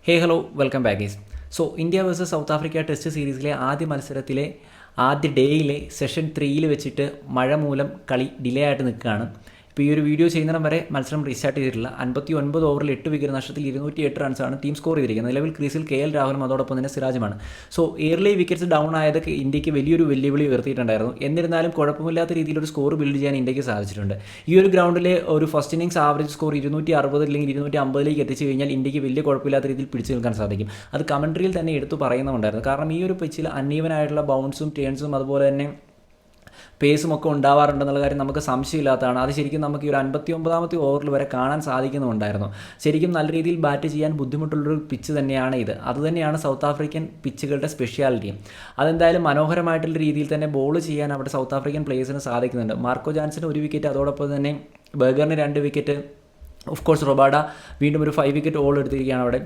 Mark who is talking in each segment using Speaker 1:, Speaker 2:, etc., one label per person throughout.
Speaker 1: Hello welcome back guys. India versus south Africa test സീരീസിലെ ആദ്യ മത്സരത്തിലെ ആദ്യ ഡേയിലെ സെഷൻ 3 വെച്ചിട്ട് മഴ മൂലം കളി ഡിലേ ആയിട്ട് നിൽക്കുകയാണ്. ഇപ്പോൾ ഈ ഒരു വീഡിയോ ചെയ്യുന്നിടം വരെ മത്സരം റീസ്റ്റാർട്ട് ചെയ്തിട്ടില്ല. 59 ഓവറിൽ 8 വിക്കറ്റ് നഷ്ടത്തിൽ 208 റൺസാണ് ടീം സ്കോർ ചെയ്തിരിക്കുന്നത്. നിലവിൽ ക്രീസിൽ KL രാഹുലും അതോടൊപ്പം തന്നെ സിറാജുമാണ്. ഏർലി വിക്കറ്റ്സ് ഡൗൺ ആയത് ഇന്ത്യക്ക് വലിയൊരു വെല്ലുവിളി ഉയർത്തിയിട്ടുണ്ടായിരുന്നു. എന്നിരുന്നാലും കുഴപ്പമില്ലാത്ത രീതിയിലൊരു സ്കോർ ബിൽഡ് ചെയ്യാൻ ഇന്ത്യക്ക് സാധിച്ചിട്ടുണ്ട്. ഈ ഒരു ഗ്രൗണ്ടിലെ ഒരു ഫസ്റ്റ് ഇന്നിംഗ്സ് ആവറേജ് സ്കോർ 260 അല്ലെങ്കിൽ 250 എത്തിച്ചു കഴിഞ്ഞാൽ ഇന്ത്യക്ക് വലിയ കുഴപ്പമില്ലാത്ത രീതിയിൽ പിടിച്ചു നിൽക്കാൻ സാധിക്കും. അത് കമൻട്രിയിൽ തന്നെ എടുത്തു പറയുന്നുണ്ടായിരുന്നു. കാരണം ഈ ഒരു പിച്ചിൽ അൺഈവനായിട്ടുള്ള ബൗൺസും ടേൺസും അതുപോലെ തന്നെ പേസും ഒക്കെ ഉണ്ടാവാറുണ്ടെന്നുള്ള കാര്യം നമുക്ക് സംശയമില്ലാത്തതാണ്. അത് ശരിക്കും നമുക്ക് ഈ ഒരു 59ാമത്തെ ഓവറിൽ വരെ കാണാൻ സാധിക്കുന്നുണ്ടായിരുന്നു. ശരിക്കും നല്ല രീതിയിൽ ബാറ്റ് ചെയ്യാൻ ബുദ്ധിമുട്ടുള്ളൊരു പിച്ച് തന്നെയാണ് ഇത്. അതുതന്നെയാണ് സൗത്ത് ആഫ്രിക്കൻ പിച്ചുകളുടെ സ്പെഷ്യാലിറ്റിയും. അതെന്തായാലും മനോഹരമായിട്ടുള്ള രീതിയിൽ തന്നെ ബോൾ ചെയ്യാൻ അവിടെ സൗത്ത് ആഫ്രിക്കൻ പ്ലേയേഴ്സിന് സാധിക്കുന്നുണ്ട്. മാർക്കോ ജാൻസന് 1 വിക്കറ്റ്, അതോടൊപ്പം തന്നെ ബർഗറിന് 2 വിക്കറ്റ്. ഓഫ് കോഴ്സ് റൊബാഡ വീണ്ടും ഒരു 5 വിക്കറ്റ് ഓൾ എടുത്തിരിക്കുകയാണ് അവിടെ.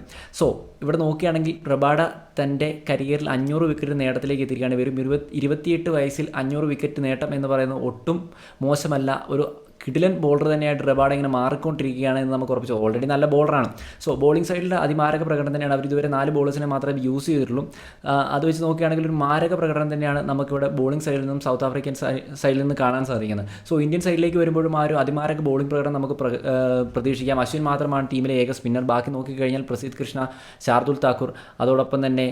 Speaker 1: ഇവിടെ നോക്കുകയാണെങ്കിൽ റൊബാഡ തൻ്റെ കരിയറിൽ 500 വിക്കറ്റ് നേട്ടത്തിലേക്ക് എത്തിയിരിക്കുകയാണ്. വെറും 28 വയസ്സിൽ 500 വിക്കറ്റ് നേട്ടം എന്ന് പറയുന്നത് ഒട്ടും മോശമല്ല. ഒരു കിടിലൻ ബോളർ തന്നെയായിട്ട് റബാഡ ഇങ്ങനെ മാറിക്കൊണ്ടിരിക്കുകയാണ് എന്ന് നമുക്ക് ഉറപ്പിച്ചു. ഓൾറെഡി നല്ല ബോളറാണ്. ബോളിംഗ് സൈഡിൽ അതിമാരക പ്രകടനം തന്നെയാണ്. അവർ ഇതുവരെ 4 ബോളേഴ്സിനെ മാത്രമേ യൂസ് ചെയ്തിട്ടുള്ളൂ. അത് വെച്ച് നോക്കുകയാണെങ്കിൽ ഒരു മാരക പ്രകടനം തന്നെയാണ് നമുക്കിവിടെ ബോളിംഗ് സൈഡിൽ നിന്നും സൗത്ത് ആഫ്രിക്കൻ സൈഡിൽ നിന്ന് കാണാൻ സാധിക്കുന്നത്. ഇന്ത്യൻ സൈഡിലേക്ക് വരുമ്പോഴും ആ ഒരു അതിമാരക ബോളിംഗ് പ്രകടനം നമുക്ക് പ്രതീക്ഷിക്കാം. അശ്വിൻ മാത്രമാണ് ടീമിലെ ഏക സ്പിന്നർ. ബാക്കി നോക്കിക്കഴിഞ്ഞാൽ പ്രസിദ്ധ് കൃഷ്ണ, ശാർദുൽ താക്കൂർ, അതോടൊപ്പം തന്നെ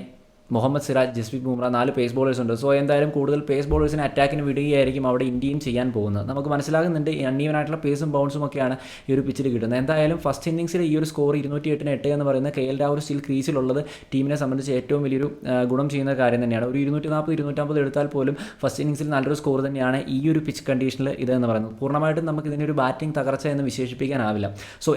Speaker 1: മുഹമ്മദ് സിറാജ്, ജസ്പ്രീത് ബുംറ 4 പേസ് ബോളേഴ്സ് ഉണ്ട്. എന്തായാലും കൂടുതൽ പേസ് ബോളേഴ്സിനെ അറ്റാക്കിന് വിടുകയായിരിക്കും അവിടെ ഇന്ത്യയും ചെയ്യാൻ പോകുന്നത്. നമുക്ക് മനസ്സിലാകുന്നുണ്ട് അൺഈവനായിട്ടുള്ള പേസും ബൗൺസും ഒക്കെയാണ് ഈ ഒരു പിച്ചിൽ കിട്ടുന്നത്. എന്തായാലും ഫസ്റ്റ് ഇന്നിംഗ്സിൽ ഈ ഒരു സ്കോർ 208 എന്ന് പറയുന്നത് KL രാഹുൽ സ്റ്റിൽ ക്രീസിലുള്ളത് ടീമിനെ സംബന്ധിച്ച് ഏറ്റവും വലിയൊരു ഗുണം ചെയ്യുന്ന കാര്യം തന്നെയാണ്. ഒരു 240-250 എടുത്താൽ പോലും ഫസ്റ്റ് ഇന്നിംഗ്സിൽ നല്ലൊരു സ്കോർ തന്നെയാണ് ഈ ഒരു പിച്ച് കണ്ടീഷനിൽ ഇതെന്ന് പറയുന്നത്. പൂർണ്ണമായിട്ടും നമുക്ക് ഇതിനൊരു ബാറ്റിംഗ് തകർച്ച എന്ന് വിശേഷിപ്പിക്കാനാവില്ല.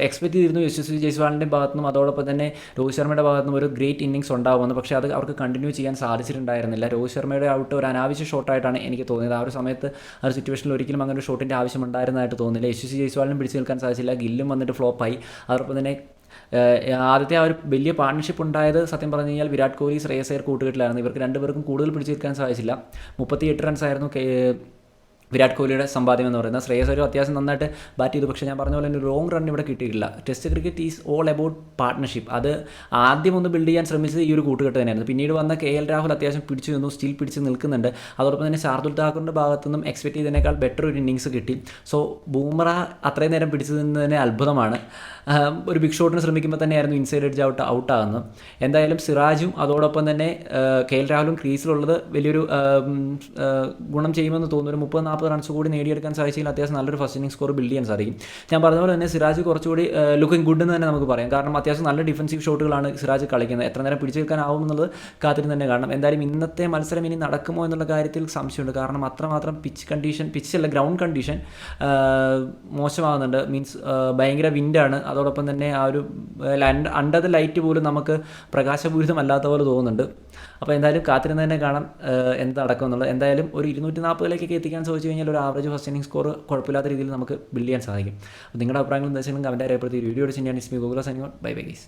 Speaker 1: എക്സ്പെക്ട് ചെയ്തിരുന്നു യശസ്വി ജയ്സ്വാളിൻ്റെ ഭാഗത്തുനിന്നും അതോടൊപ്പം തന്നെ രോഹിത് ശർമ്മയുടെ ഭാഗത്തുനിന്നും ഒരു ഗ്രേറ്റ് ഇന്നിംഗ്സ് ഉണ്ടാവുമെന്ന്. പക്ഷേ അത് അവർക്ക് കണ്ടിന്യൂ ചെയ്യാൻ സാധിച്ചിട്ടുണ്ടായിരുന്നില്ല. രോഹിത് ശർമ്മയുടെ ഔട്ട് ഒരു അനാവശ്യ ഷോട്ടായിട്ടാണ് എനിക്ക് തോന്നിയത്. ആ ഒരു സമയത്ത് ആ ഒരു സിറ്റുവേഷനിൽ ഒരിക്കലും അങ്ങനെ ഒരു ഷോട്ടിൻ്റെ ആവശ്യമുണ്ടായിരുന്നതായിട്ട് തോന്നില്ല. യശസ്വി ജയ്സ്വാളിനും പിടിച്ചു നിൽക്കാൻ സാധിച്ചില്ല. ഗില്ലും വന്നിട്ട് ഫ്ലോപ്പായി. അതോടൊപ്പം തന്നെ ആദ്യത്തെ ആ ഒരു വലിയ പാർട്ണർഷിപ്പ് ഉണ്ടായത് സത്യം പറഞ്ഞു കഴിഞ്ഞാൽ വിരാട് കോഹ്ലി, ശ്രേയസ് അയ്യർ കൂട്ടുകെട്ടിലായിരുന്നു. ഇവർക്ക് രണ്ടുപേർക്കും കൂടുതൽ പിടിച്ചു നിൽക്കാൻ സാധിച്ചില്ല. 38 റൺസായിരുന്നു വിരാട് കോഹ്ലിയുടെ സമ്പാദ്യം എന്ന് പറയുന്നത്. ശ്രേയസ് അയ്യർ അത്യാവശ്യം നന്നായിട്ട് ബാറ്റ് ചെയ്തു. പക്ഷേ ഞാൻ പറഞ്ഞ പോലെ ഒരു ലോങ് റൺ ഇവിടെ കിട്ടിയിട്ടില്ല. Test cricket is all about partnership. അത് ആദ്യം ഒന്ന് ബിൽഡ് ചെയ്യാൻ ശ്രമിച്ചത് ഈ ഒരു കൂട്ടുകെട്ട് തന്നെയായിരുന്നു. പിന്നീട് വന്ന KL രാഹുൽ അത്യാവശ്യം പിടിച്ചു നിന്നു, സ്റ്റിൽ പിടിച്ച് നിൽക്കുന്നുണ്ട്. അതോടൊപ്പം തന്നെ ശാർദുൽ താക്കൂറിൻ്റെ ഭാഗത്തു നിന്നും എക്സ്പെക്ട് ചെയ്തതിനേക്കാൾ ബെറ്റർ ഒരു ഇന്നിങ്സ് കിട്ടി. ബൂമറ അത്രയും നേരം പിടിച്ചു നിന്നതിന് അത്ഭുതമാണ്. ഒരു ബിഗ് ഷോട്ടിന് ശ്രമിക്കുമ്പോൾ തന്നെയായിരുന്നു ഇൻസൈഡ് എഡ്ജ് ഔട്ടാകുന്നത്. എന്തായാലും സിറാജും അതോടൊപ്പം തന്നെ KL രാഹുലും ക്രീസിലുള്ളത് വലിയൊരു ഗുണം ചെയ്യുമെന്ന് തോന്നുന്നു. ഒരു 30-40 റൺസ് കൂടി നേടിയെടുക്കാൻ സാധിച്ചെങ്കിൽ അത്യാവശ്യം നല്ലൊരു ഫസ്റ്റ് ഇന്നിംഗ് സ്കോർ ബിൽഡ് ചെയ്യാൻ സാധിക്കും. ഞാൻ പറഞ്ഞ പോലെ തന്നെ സിറാജ് കുറച്ചുകൂടി ലുക്കിംഗ് ഗുഡ് എന്ന് തന്നെ നമുക്ക് പറയാം. കാരണം അത്യാവശ്യം നല്ല ഡിഫൻസീവ് ഷോട്ടുകളാണ് സിറാജ് കളിക്കുന്നത്. എത്ര നേരം പിടിച്ചു നിൽക്കാനാവും എന്നുള്ളത് കാത്തിരുന്ന് തന്നെ കാണണം. എന്തായാലും ഇന്നത്തെ മത്സരം ഇനി നടക്കുമോ എന്നുള്ള കാര്യത്തിൽ സംശയമുണ്ട്. കാരണം അത്രമാത്രം ഗ്രൗണ്ട് കണ്ടീഷൻ മോശമാകുന്നുണ്ട്. മീൻസ് ഭയങ്കര വിൻഡാണ്. അതോടൊപ്പം തന്നെ ആ ഒരു അണ്ടർ ദ ലൈറ്റ് പോലും നമുക്ക് പ്രകാശപൂരിതമല്ലാത്ത പോലെ തോന്നുന്നുണ്ട്. അപ്പോൾ എന്തായാലും കാത്തിരുന്ന് തന്നെ കാണാം എന്ത് നടക്കും എന്നുള്ളത്. എന്തായാലും ഒരു 240 എത്തിക്കാൻ സാധിച്ചു കഴിഞ്ഞാൽ ഒരു ആവറേജ് ഫസ്റ്റ് ഇന്നിംഗ് സ്കോർ കുഴപ്പമില്ലാത്ത രീതിയിൽ നമുക്ക് ബിൽഡ് ചെയ്യാൻ സാധിക്കും. അപ്പോൾ നിങ്ങളുടെ അഭിപ്രായങ്ങൾ എന്താ വെച്ചാൽ കമൻറ്റ് രേഖപ്പെടുത്തി വീഡിയോ അടിച്ച് ഞാൻ Google signing out. Bye guys.